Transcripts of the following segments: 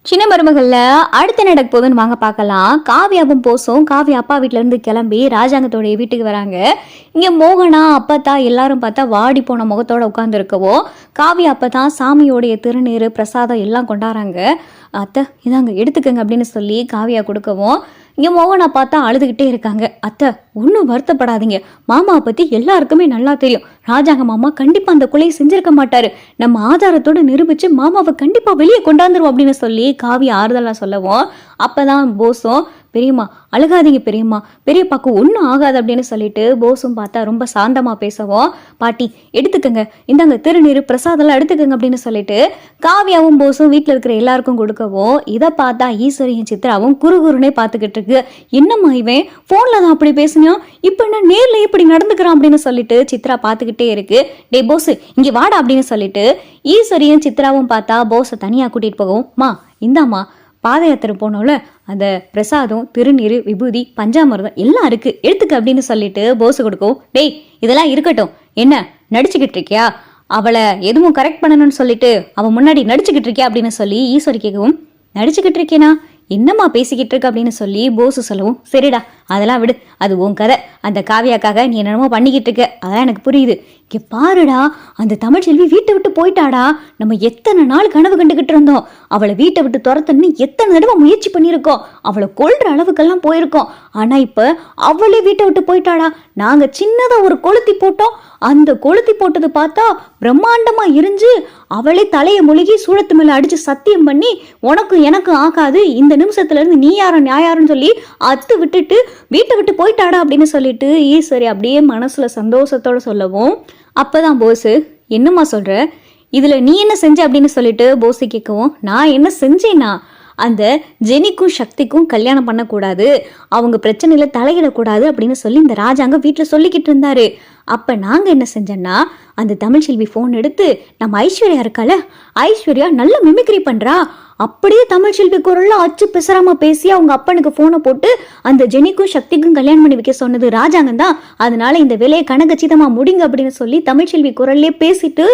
சின்ன மருமகள்ல அடுத்து நடக்க போகுதுன்னு வாங்க பார்க்கலாம். காவியாவும் போசும் காவியா அப்பா வீட்டுல இருந்து கிளம்பி ராஜாங்கத்தோடைய வீட்டுக்கு வராங்க. இங்க மோகனா அப்பத்தா எல்லாரும் பார்த்தா வாடி போன முகத்தோட உட்கார்ந்து இருக்கவோ, காவியா அப்பதான் சாமியோடைய திருநீர் பிரசாதம் எல்லாம் கொண்டாடுறாங்க. அத்தை இதாங்க எடுத்துக்கங்க அப்படின்னு சொல்லி காவியா கொடுக்கவும், இங்க மோகனா பார்த்தா அழுதுகிட்டே இருக்காங்க. அத்தை ஒன்றும் வருத்தப்படாதீங்க, மாமாவை பத்தி எல்லாருக்குமே நல்லா தெரியும். ராஜாங்க மாமா கண்டிப்பா அந்த கொலையை செஞ்சிருக்க மாட்டாரு. நம்ம ஆதாரத்தோட நிரூபிச்சு மாமாவை கண்டிப்பா வெளியே கொண்டாந்துருவோம் அப்படின்னு சொல்லி காவியா ஆறுதலா சொல்லவும், அப்பதான் போசும் பெரியம்மா அழுகாதீங்க பெரியம்மா, பெரியப்பாக்கு ஒன்றும் ஆகாது அப்படின்னு சொல்லிட்டு போசும் பார்த்தா ரொம்ப சாந்தமா பேசவும், பாட்டி எடுத்துக்கங்க இந்தாங்க திருநீர் பிரசாதெல்லாம் எடுத்துக்கங்க அப்படின்னு சொல்லிட்டு காவியாவும் போசும் வீட்டில் இருக்கிற எல்லாருக்கும் கொடுக்கவும், இதை பார்த்தா ஈஸ்வரியும் சித்ராவும் குறுகுறுனே பார்த்துக்கிட்டு இருக்கு. என்னம்மா இவன் போன்ல தான் அப்படி பேசினா, இப்ப என்ன நேர்ல இப்படி நடந்துக்கிறான் அப்படின்னு சொல்லிட்டு சித்ரா பார்த்துக்கிட்டே இருக்கு. டே போஸ் இங்க வாடா அப்படின்னு சொல்லிட்டு ஈஸ்வரியும் சித்ராவும் பார்த்தா போஸை தனியா கூட்டிட்டு போகவும், மா இந்தாம்மா பாத யாத்திரை போனோம்ல அந்த பிரசாதம் திருநீர் விபூதி பஞ்சாமிர்தம் எல்லாம் இருக்கு எடுத்துக்க அப்படின்னு சொல்லிட்டு போஸ் கொடுக்கும். டேய் இதெல்லாம் இருக்கட்டும், என்ன நடிச்சுக்கிட்டு இருக்கியா, அவளை எதுவும் கரெக்ட் பண்ணணும்னு சொல்லிட்டு அவன் முன்னாடி நடிச்சுக்கிட்டு இருக்கியா அப்படின்னு சொல்லி ஈஸ்வரி கேட்கவும், நடிச்சுக்கிட்டு இருக்கேனா என்னம்மா பேசிக்கிட்டு இருக்க அப்படின்னு சொல்லி போசு சொல்லவும், சரிடா அதெல்லாம் விடு, அது உன் கதை, அந்த காவியாக்காக நீ என்னமோ பண்ணிக்கிட்டு இருக்க அதெல்லாம் எனக்கு புரியுது. இங்கே பாருடா அந்த தமிழ்ச்செல்வி வீட்டை விட்டு போயிட்டாடா, நம்ம எத்தனை நாள் கனவு கண்டுகிட்டு இருந்தோம், அவளை வீட்டை விட்டு துரத்தன்னு எத்தனை தடவை முயற்சி பண்ணியிருக்கோம், அவளை கொல்ற அளவுக்கெல்லாம் போயிருக்கோம். ஆனா இப்ப அவளே வீட்டை விட்டு போயிட்டாடா. நாங்க சின்னதா ஒரு கொளுத்தி போட்டோம், அந்த கொளுத்தி போட்டது பார்த்தா பிரம்மாண்டமா எரிஞ்சு அவளே தலையை முழுகி சூழத்து மேல அடிச்சு சத்தியம் பண்ணி உனக்கும் எனக்கும் ஆகாது, இந்த நிமிஷத்துல இருந்து நீ யாரும் நியாயாருன்னு சொல்லி அத்து விட்டுட்டு வீட்டை விட்டு போயிட்டாடா அப்படின்னு சொல்லிட்டு ஈஸ்வரி அப்படியே மனசுல சந்தோஷத்தோட சொல்லவும், அப்பதான் போஸ் என்னம்மா சொல்ற, இதுல நீ என்ன செஞ்ச அப்படின்னு சொல்லிட்டு போஸ் கேட்கவும், நான் என்ன செஞ்சேன்னா அந்த ஜெனிக்கும் சக்திக்கும் கல்யாணம் பண்ணக்கூடாது, அவங்க பிரச்சனையில தலையிடக்கூடாது அப்படின்னு சொல்லி இந்த ராஜாங்க வீட்டில் சொல்லிக்கிட்டு இருந்தாரு. அப்ப நாங்க என்ன செஞ்சோன்னா அந்த தமிழ்ச்செல்வி போன் எடுத்து நம்ம ஐஸ்வர்யா இருக்கால, ஐஸ்வர்யா நல்ல மிமிக்ரி பண்றா, அப்படியே தமிழ்ச்செல்வி குரல்ல அச்சு பிசராம பேசி அவங்க அப்பனுக்கு போனை போட்டு அந்த ஜெனிக்கும் சக்திக்கும் கல்யாணம் பண்ணி வைக்க சொன்னது ராஜாங்கம் தான். அதனால இந்த வேலையை கணக்கச்சிதமா முடிங்க அப்படின்னு சொல்லி தமிழ்ச்செல்வி குரல்லே பேசிட்டு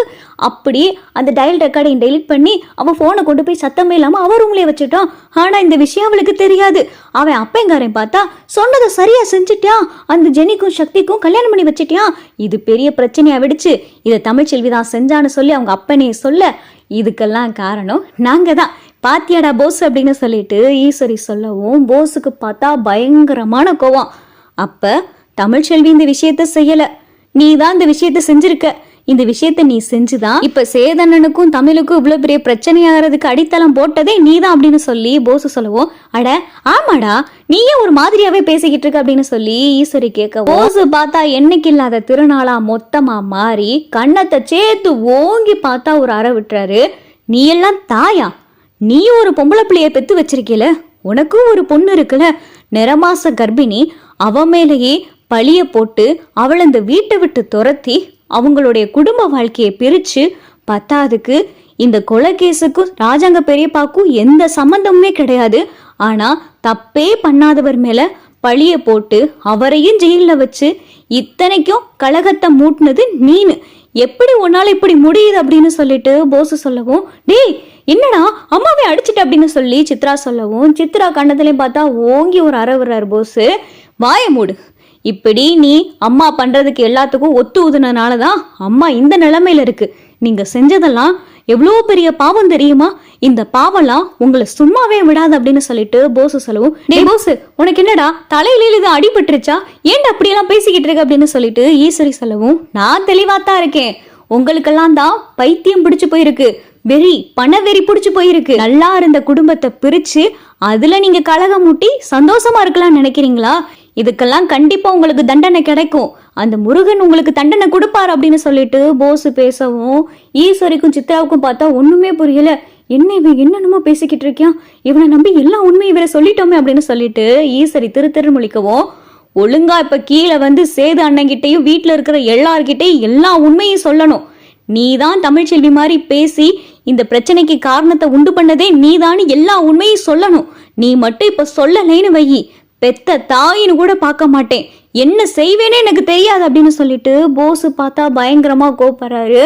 அப்படியே அந்த டயல் ரெக்கார்டையும் டெலிட் பண்ணி அவன் போனை கொண்டு போய் சத்தமே இல்லாம அவ ரூம்லயே வச்சுட்டான். ஆனா இந்த விஷயம் அவளுக்கு தெரியாது. அவன் அப்பங்காரன் பார்த்தா சொன்னதை சரியா செஞ்சுட்டான், அந்த ஜெனிக்கும் சக்திக்கும் கல்யாணம் பண்ணி வச்சுட்டான். இது பெரிய பிரச்சனையா விடுச்சு, இதை தமிழ்ச்செல்வி தான் செஞ்சான்னு சொல்லி அவங்க அப்பனே சொல்ல, இதுக்கெல்லாம் காரணம் நாங்க தான் பாத்தியாடா போஸ் அப்படின்னு சொல்லிட்டு ஈஸ்வரி சொல்லவும், போஸுக்கு பார்த்தா பயங்கரமான கோவம். அப்ப தமிழ்ச்செல்வி இந்த விஷயத்த செய்யல, நீ தான் இந்த விஷயத்த செஞ்சிருக்க, இந்த விஷயத்த நீ செஞ்சுதான் இப்ப சேதனனுக்கும் தமிழுக்கும் இவ்வளவு பெரிய பிரச்சனையாகிறதுக்கு அடித்தளம் போட்டதே நீதான் அப்படின்னு சொல்லி போஸ் சொல்லவும், அட ஆமாடா நீயே ஒரு மாதிரியாவே பேசிக்கிட்டு இருக்க அப்படின்னு சொல்லி ஈஸ்வரி கேட்க, போஸ் பார்த்தா என்னைக்கு இல்லாத திருநாளா மொத்தமா மாறி கண்ணத்தை சேர்த்து ஓங்கி பார்த்தா ஒரு அற விட்டுறாரு. நீ எல்லாம் தாயா, நீ ஒரு பொம்பளை பிள்ளைய பெத்து வச்சிருக்கல, உனக்கும் ஒரு பொண்ணு இருக்குல்ல, நிறமாச கர்ப்பிணி, அவ மேலேயே பழிய போட்டு அவளை இந்த வீட்டை விட்டு துரத்தி அவங்களுடைய குடும்ப வாழ்க்கையை பிரிச்சு, பத்தாதுக்கு இந்த கொலைகேசுக்கும் ராஜாங்க பெரியப்பாக்கும் எந்த சம்பந்தமுமே கிடையாது, ஆனா தப்பே பண்ணாதவர் மேல பழிய போட்டு அவரையும் ஜெயில வச்சு இத்தனைக்கும் கலகத்தை மூட்டினது நீனு, எப்படி உன்னால இப்படி முடியுது அப்படின்னு சொல்லிட்டு போஸ் சொல்லவும், டேய் என்னடா அம்மாவே அடிச்சுட்டு அப்படின்னு சொல்லி சித்ரா சொல்லவும், சித்ரா கண்ணத்துலயும் பார்த்தா ஓங்கி ஒரு அற விடுறாரு போஸ். வாய மூடு, இப்படி நீ அம்மா பண்றதுக்கு எல்லாத்துக்கும் ஒத்து ஊதுனாலதான் அம்மா இந்த நிலைமையில இருக்கு. நீங்க செஞ்சதெல்லாம் எவ்வளவு பெரிய பாவம் தெரியுமா, இந்த பாவம்லாம் உங்களை சும்மாவே விடாது அப்படின்னு சொல்லிட்டு போஸ் சொல்லவும், டே போஸ் உனக்கு என்னடா தலையில இது அடிபட்டுருச்சா, ஏன்டா அப்படியெல்லாம் பேசிக்கிட்டு இருக்க அப்படின்னு சொல்லிட்டு ஈஸ்வரி சொல்லவும், நான் தெளிவாத்தான் இருக்கேன், உங்களுக்கெல்லாம் தான் பைத்தியம் பிடிச்சு போயிருக்கு, வெறி பணவெறி பிடிச்சு போயிருக்கு, நல்லா இருந்த குடும்பத்தை பிரிச்சு அதுல நீங்க கலகம் மூட்டி சந்தோஷமா இருக்கலாம்னு நினைக்கிறீங்களா, இதுக்கெல்லாம் கண்டிப்பா உங்களுக்கு தண்டனை கிடைக்கும், அந்த முருகன் உங்களுக்கு தண்டனை கொடுப்பாரு அப்படின்னு சொல்லிட்டு போஸ் பேசவும், ஈஸ்வரிக்கும் சித்ராவுக்கும் பார்த்தா ஒண்ணுமே புரியல, என்ன இவன் என்னென்னமோ பேசிக்கிட்டு இருக்கியான், இவனை நம்பி எல்லா உண்மையும் இவரை சொல்லிட்டோமே அப்படின்னு சொல்லிட்டு ஈஸ்வரி திரு முழிக்கவும், ஒழுங்கா இப்ப கீழே வந்து சேது அண்ணங்கிட்டையும் வீட்டுல இருக்கிற எல்லார்கிட்டையும் எல்லா உண்மையும் சொல்லணும், நீதான் தமிழ்ச்செல்வி மாதிரி பேசி இந்த பிரச்சனைக்கு காரணத்தை உண்டு பண்ணதே நீதான்னு எல்லா உண்மையும் சொல்லணும். நீ மட்டும் இப்ப சொல்லலைன்னு வை, பெத்த தாயின்னு கூட பார்க்க மாட்டேன், என்ன செய்வேனே எனக்கு தெரியாது அப்படின்னு சொல்லிட்டு போஸ் பார்த்தா பயங்கரமா கோபப்படுறாரு.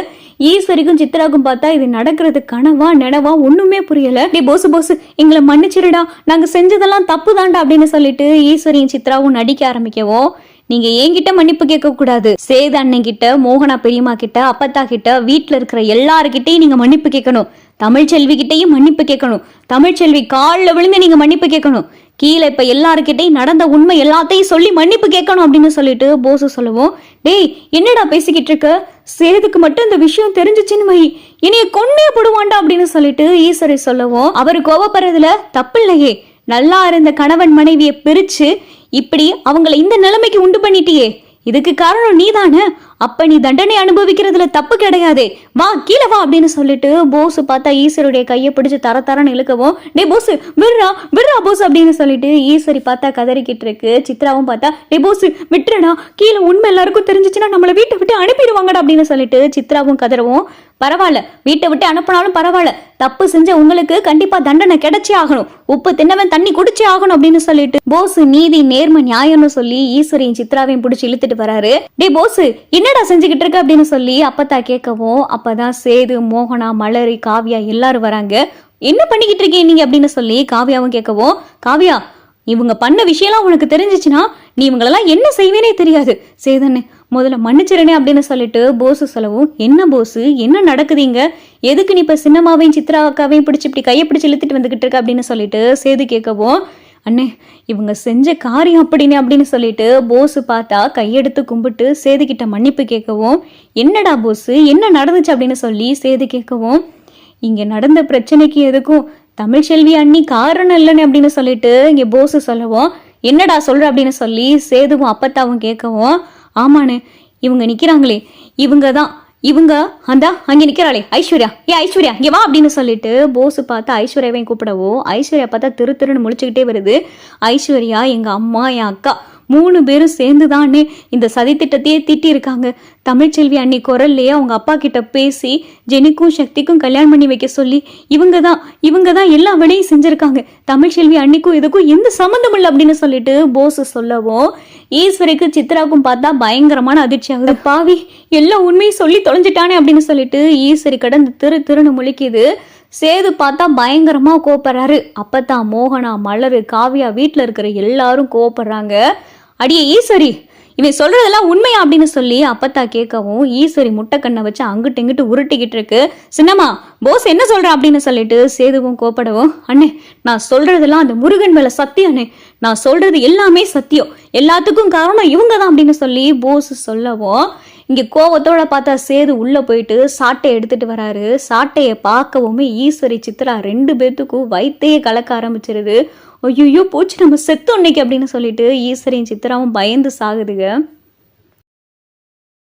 ஈஸ்வரிக்கும் சித்ராக்கும் பார்த்தா இது நடக்கிறது கனவா நினவா ஒண்ணுமே புரியல. டே போஸ் எங்களை மன்னிச்சிருடா, நாங்க செஞ்சதெல்லாம் தப்பு தாண்டா அப்படின்னு சொல்லிட்டு ஈஸ்வரியும் சித்ராவும் நடிக்க ஆரம்பிக்கவும், நீங்க என்கிட்ட மன்னிப்பு கேட்க கூடாது, சேது அண்ணன் கிட்ட, மோகனா பெரியம்மா கிட்ட, அப்பத்தா கிட்ட, வீட்டுல இருக்கிற எல்லாருக்கிட்டையும் நீங்க மன்னிப்பு கேட்கணும். தமிழ்ச்செல்வி கிட்டையும் மன்னிப்பு கேட்கணும். தமிழ்ச்செல்வி காலில் விழுந்து நீங்க மன்னிப்பு கேட்கணும். கீழே இப்ப எல்லாருக்கிட்டையும் நடந்த உண்மை எல்லாத்தையும் சொல்லி மன்னிப்பு கேட்கணும் அப்படின்னு சொல்லிட்டு போஸ் சொல்லுவோம். டேய் என்னடா பேசிக்கிட்டு இருக்க, சேதுக்கு மட்டும் இந்த விஷயம் தெரிஞ்சிச்சுன்னு வை, இனிய கொன்னே போடுவாண்டா அப்படின்னு சொல்லிட்டு ஈஸ்வரி சொல்லவும், அவரு கோவப்படுறதுல தப்பு இல்லையே, நல்லா இருந்த கணவன் மனைவியை பிரிச்சு இப்படி அவங்கள இந்த நிலைமைக்கு உண்டு பண்ணிட்டியே, இதுக்கு காரணம் நீதானே, அப்ப நீ தண்டனை அனுபவிக்கிறதுல தப்பு கிடையாதே, வா கீழே வா அப்படின்னு சொல்லிட்டு போஸ் பார்த்தா ஈஸ்வருடைய கையை பிடிச்சு தரன்னு இழுக்கவும், டே போஸ் விடுறா போஸ் அப்படின்னு சொல்லிட்டு ஈஸ்வரி பார்த்தா கதறிக்கிட்டு இருக்கு. சித்ராவும் பார்த்தா டே போஸ் விட்டுறடா, கீழே உண்மை எல்லாருக்கும் தெரிஞ்சிச்சுன்னா நம்மளை வீட்டை விட்டு அனுப்பிடுவாங்கடா அப்படின்னு சொல்லிட்டு சித்ராவும் கதறவும், பரவாயில்ல வீட்டை விட்டு அனுப்பினாலும் பரவாயில்ல, தப்பு செஞ்ச உங்களுக்கு கண்டிப்பா தண்டனை கிடைச்சே ஆகணும், உப்பு தின்னவன் தண்ணி குடிச்சே ஆகணும் அப்படின்னு சொல்லிட்டு போஸ் நீதி நேர்மை நியாயம்னு சொல்லி ஈஸ்வரியும் சித்ராவையும் பிடிச்சி இழுத்துட்டு வராரு. டே போஸ் என்னடா செஞ்சுக்கிட்டு இருக்க அப்படின்னு சொல்லி அப்பத்தா கேட்கவும், அப்பதான் சேது, மோகனா, மலரி, காவியா எல்லாரும் வராங்க. என்ன பண்ணிக்கிட்டு இருக்கீங்க நீங்க அப்படின்னு சொல்லி காவியாவும் கேட்கவும், காவியா இவங்க பண்ண விஷயம்லாம் உனக்கு தெரிஞ்சிச்சுன்னா நீ இவங்களெல்லாம் என்ன செய்வேனே தெரியாது, சேதன்னு முதல்ல மன்னிச்சிடனே அப்படின்னு சொல்லிட்டு போஸ் சொல்லவும், என்ன போஸ் என்ன நடக்குதுங்க, எதுக்கு நீ இப்ப சின்னம்மாவையும் சித்ரா அக்காவையும் பிடிச்சி இப்படி கையை பிடிச்சி இழுத்துட்டு வந்துகிட்டு இருக்க அப்படின்னு சொல்லிட்டு சேது கேட்கவும், அண்ணே இவங்க செஞ்ச காரியம் அப்படின்னு சொல்லிட்டு போஸ் பார்த்தா கையெடுத்து கும்பிட்டு சேது கிட்ட மன்னிப்பு கேட்கவும், என்னடா போஸ் என்ன நடந்துச்சு அப்படின்னு சொல்லி சேது கேட்கவும், இங்க நடந்த பிரச்சனைக்கு எதுக்கும் தமிழ்ச்செல்வி அண்ணி காரணம் இல்லைன்னு அப்படின்னு சொல்லிட்டு இங்க போஸ் சொல்லவும், என்னடா சொல்ற அப்படின்னு சொல்லி சேதுவும் அப்பத்தாவும் கேட்கவும், ஆமாண்ணே இவங்க நிக்கிறாங்களே இவங்க அந்த அங்க நிக்கிறாளே ஐஸ்வர்யா, ஐஸ்வர்யா இங்க வா அப்படின்னு சொல்லிட்டு போஸ் பார்த்தா ஐஸ்வர்யாவையும் கூப்பிடவோ, ஐஸ்வர்யா பார்த்தா திருன்னு முழிச்சுக்கிட்டே வருது. ஐஸ்வர்யா எங்க அம்மா என் அக்கா 3 பேரும் சேர்ந்துதானே இந்த சதி திட்டத்தையே திட்டி இருக்காங்க. தமிழ்ச்செல்வி அண்ணி குரல்லையே அவங்க அப்பா கிட்ட பேசி ஜெனிக்கும் சக்திக்கும் கல்யாணம் பண்ணி வைக்க சொல்லி இவங்க தான் எல்லா வேலையும் செஞ்சிருக்காங்க. தமிழ்ச்செல்வி அன்னிக்கும் இதுக்கும் எந்த சம்மந்தம் இல்லை அப்படின்னு சொல்லிட்டு போஸ் சொல்லவும், ஈஸ்வரிக்கு சித்ராவுக்கும் பார்த்தா பயங்கரமான அதிர்ச்சி ஆகுது. பாவி எல்லா உண்மையும் சொல்லி தொலைஞ்சிட்டானே அப்படின்னு சொல்லிட்டு ஈஸ்வரி கடந்து திருன்னு முழிக்குது. சேது பார்த்தா பயங்கரமா கோபப்படுறாரு. அப்பதான் மோகனா, மலரு, காவியா வீட்டுல இருக்கிற எல்லாரும் கோபப்படுறாங்க. அடியே ஈஸ்வரி இவன் சொல்றதெல்லாம் உண்மையா அப்படின்னு சொல்லி அப்பத்தா கேட்கவும், ஈஸ்வரி முட்டைக்கண்ணை வச்சு அங்கிட்டு இங்கிட்டு உருட்டிக்கிட்டு இருக்கு. சின்னம்மா போஸ் என்ன சொல்ற அப்படின்னு சொல்லிட்டு சேதுவும் கோப்படவும், அண்ணே நான் சொல்றதெல்லாம் அந்த முருகன் மேல சத்தியம் அண்ணே, நான் சொல்றது எல்லாமே சத்தியம், எல்லாத்துக்கும் காரணம் இவங்க தான் அப்படின்னு சொல்லி போஸ் சொல்லவும், இங்க கோவத்தோட பார்த்தா சேது உள்ள போயிட்டு சாட்டையை எடுத்துட்டு வராரு. சாட்டையை பார்க்கவுமே ஈஸ்வரி, சித்ரா 2 பேத்துக்கும் வயித்தையே கலக்க ஆரம்பிச்சிருது. ஐயோ போச்சு நம்ம செத்தோம் இன்னைக்கு அப்படின்னு சொல்லிட்டு ஈஸ்வரியும் சித்ராவும் பயந்து சாகுதுங்க.